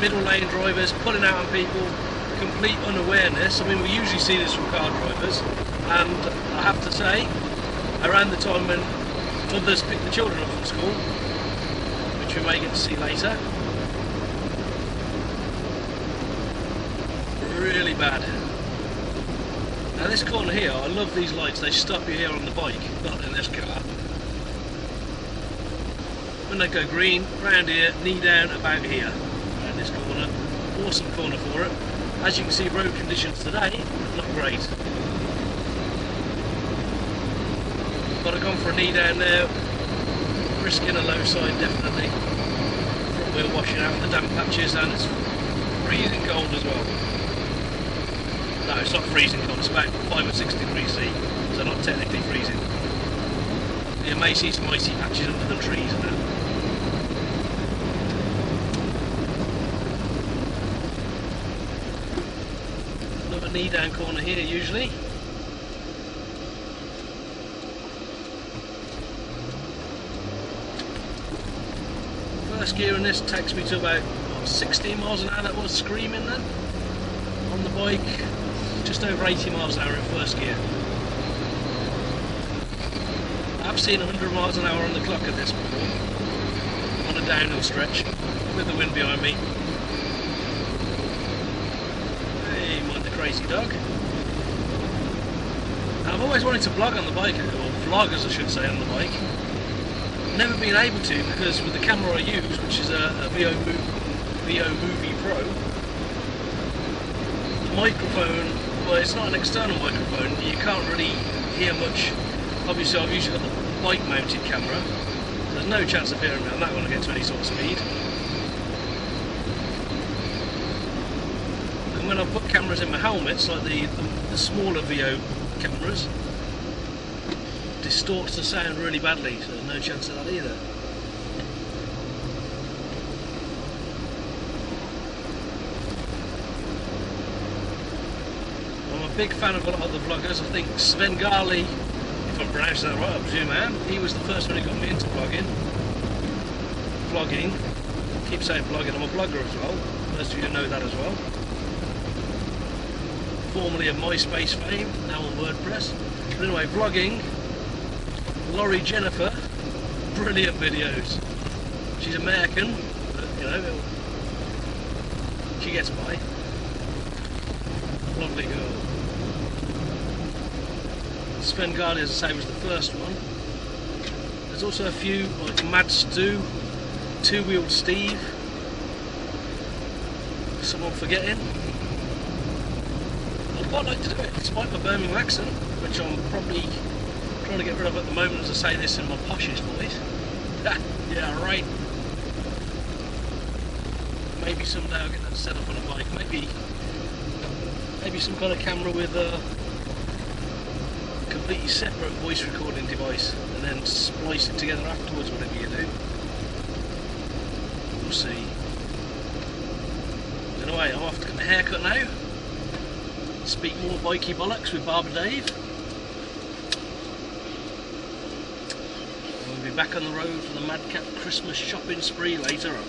middle lane drivers pulling out on people, complete unawareness. I mean, we usually see this from car drivers, and I have to say, around the time when mothers pick the children up from school, which we may get to see later, really bad. Now this corner here, I love these lights, they stop you here on the bike, not in this car. When they go green, round here, knee down, about here, around this corner. Awesome corner for it. As you can see, road conditions today, not great. But I've gone for a knee down now, risking a low side definitely. Front wheel washing out the damp patches, and it's freezing cold as well. No, it's not freezing cold, it's about 5 or 6 degrees C, so not technically freezing. You may see some icy patches under the trees and that. Another knee down corner here usually. First gear in this takes me to about what, 16 miles an hour. That was screaming then. On the bike, just over 80 miles an hour in first gear. I've seen 100 miles an hour on the clock at this before, on a downhill stretch, with the wind behind me. Hey, mind the crazy dog. I've always wanted to vlog on the bike, or vlog as I should say on the bike. Never been able to, because with the camera I use, which is a VO Movie Pro, the microphone, well, it's not an external microphone, you can't really hear much. Obviously I've usually got the bike mounted camera, there's no chance of hearing around that when I get to any sort of speed. And when I put cameras in my helmets, like the smaller VO cameras, distorts the sound really badly, so there's no chance of that either. I'm a big fan of a lot of the vloggers. I think Sven Garley, if I'm pronouncing that right, I presume I am, he was the first one who got me into vlogging. I keep saying vlogging, I'm a blogger as well, most of you know that as well. Formerly of MySpace fame, now on WordPress. But anyway, vlogging, Laurie Jennifer, brilliant videos. She's American, but you know, she gets by. Lovely girl. Sven Garley, as I say, was the first one. There's also a few, like Mad Stu, Two-Wheeled Steve, someone forgetting. I'd quite like to do it, despite my Birmingham accent, which I'm probably trying to get rid of at the moment as I say this in my poshest voice. Yeah, right. Maybe someday I'll get that set up on a bike. Maybe some kind of camera with a completely separate voice recording device, and then splice it together afterwards, whatever you do. We'll see. Anyway, I'm off to get my haircut now. Speak more bikey bollocks with Barber Dave. We'll be back on the road for the Madcap Christmas shopping spree later on.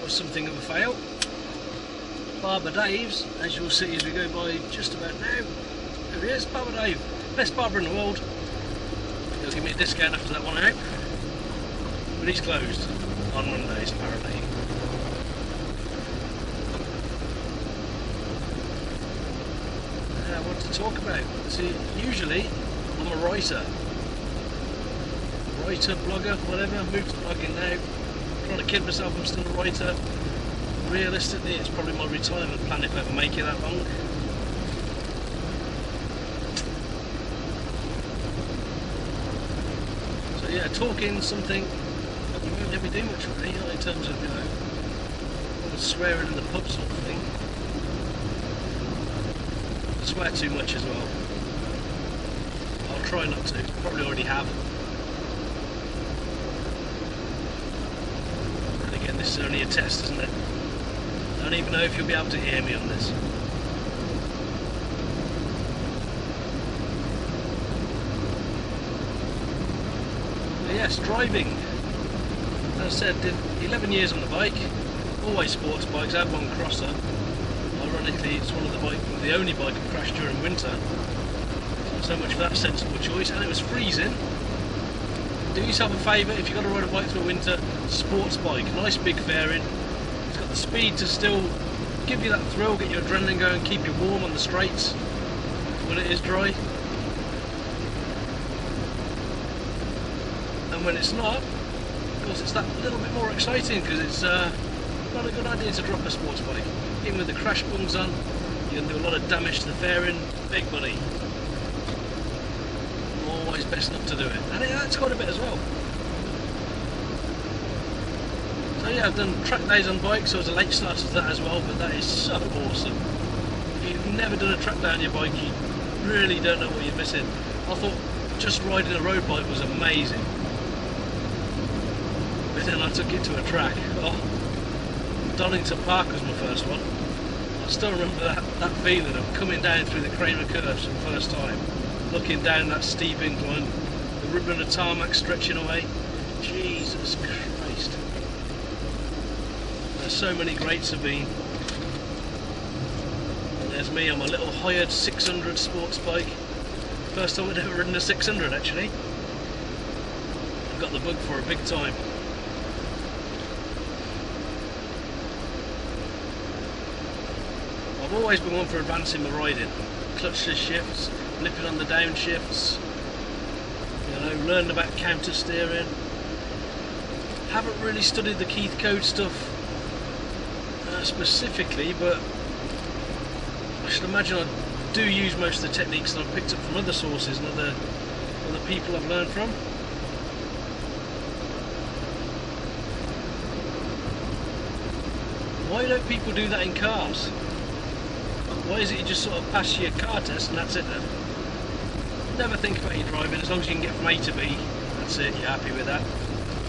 Something of a fail. Barber Dave's, as you'll see as we go by just about now. There he is, Barber Dave, best barber in the world. He'll give me a discount after that one out. But he's closed on Mondays apparently. What to talk about? See, usually I'm a writer, blogger, whatever. I've moved to blogging now. Trying to kid myself I'm still a writer. Realistically, it's probably my retirement plan if I ever make it that long. So yeah, talking something that you won't ever do much with me, in terms of, you know, swearing in the pub sort of thing. I swear too much as well. I'll try not to, probably already have. this is only a test, isn't it? I don't even know if you'll be able to hear me on this. But yes, driving. As I said, did 11 years on the bike, always sports bikes. I had one crosser. Ironically, it's one of the only bike I crashed during winter. So much for that sensible choice, and it was freezing. Do yourself a favour, if you've got to ride a bike through winter, sports bike, nice big fairing. It's got the speed to still give you that thrill, get your adrenaline going, keep you warm on the straights when it is dry. And when it's not, of course it's that little bit more exciting, because it's not a good idea to drop a sports bike. Even with the crash bungs on, you can do a lot of damage to the fairing, big money. Always best not to do it, and that's quite a bit as well. So yeah, I've done track days on bikes, so I was a late starter to that as well, but that is so awesome. If you've never done a track day on your bike, you really don't know what you're missing. I thought just riding a road bike was amazing, but then I took it to a track. Donington Park was my first one. I still remember that feeling of coming down through the Kramer curves for the first time, looking down that steep incline, the ribbon of tarmac stretching away. Jesus Christ. There's so many greats have been. And there's me on my little hired 600 sports bike. First time I'd ever ridden a 600 actually. I got the bug for a big time. I've always been one for advancing my riding. Clutchless shifts, flipping on the downshifts, learning about counter steering. Haven't really studied the Keith Code stuff specifically, but I should imagine I do use most of the techniques that I've picked up from other sources and other people I've learned from. Why don't people do that in cars? Why is it you just sort of pass your car test and that's it then? Never think about your driving, as long as you can get from A to B, that's it, you're happy with that.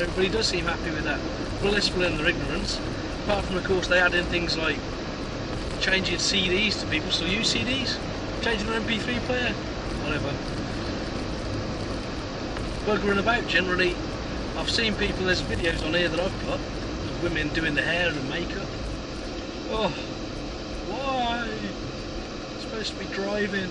Everybody does seem happy with that. Blissful in their ignorance. Apart from, of course, they add in things like changing CDs to people still use CDs, changing their MP3 player, whatever. Buggering about generally. I've seen people, there's videos on here that I've got of women doing the hair and makeup. Oh, why? I'm supposed to be driving.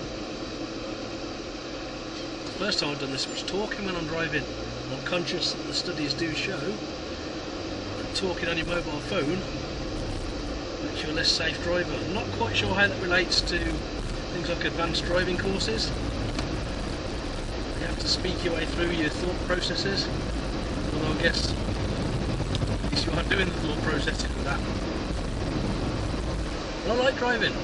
The first time I've done this was talking when I'm driving. I'm conscious that the studies do show that talking on your mobile phone makes you a less safe driver. I'm not quite sure how that relates to things like advanced driving courses. You have to speak your way through your thought processes, although I guess at least you are doing the thought processing with that. But I like driving.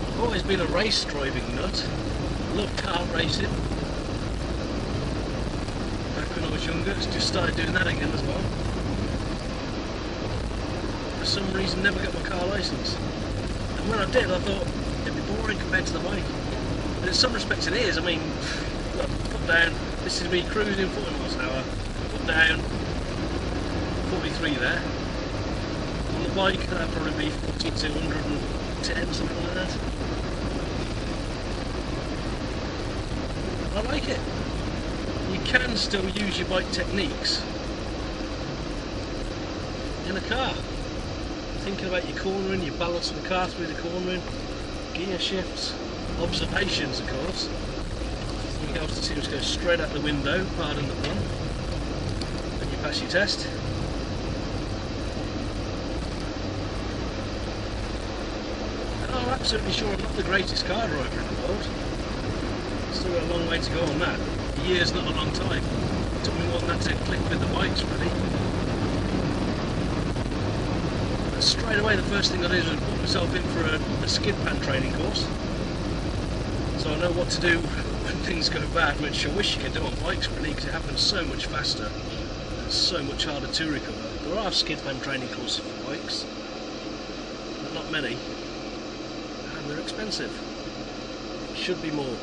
I've always been a race driving nut. I love kart racing. Back when I was younger, just started doing that again as well. For some reason, never got my car licence. And when I did, I thought it'd be boring compared to the bike. But in some respects, it is. I mean, look, put down. This is me cruising 40 miles an hour. Put down 43 there. On the bike, that'd probably be 4210, something like that. I like it. You can still use your bike techniques in a car. Thinking about your cornering, your balance of the car through the cornering, gear shifts, observations of course. Something else that seems to go straight out the window, pardon the pun, when you pass your test. And I'm absolutely sure I'm not the greatest car driver in the world. Still got a long way to go on that. A year's not a long time. It took me more than that to click with the bikes really. But straight away the first thing I did was put myself in for a skid pan training course. So I know what to do when things go bad, which I wish you could do on bikes really, because it happens so much faster and it's so much harder to recover. There are skid pan training courses for bikes, but not many, and they're expensive. Should be more.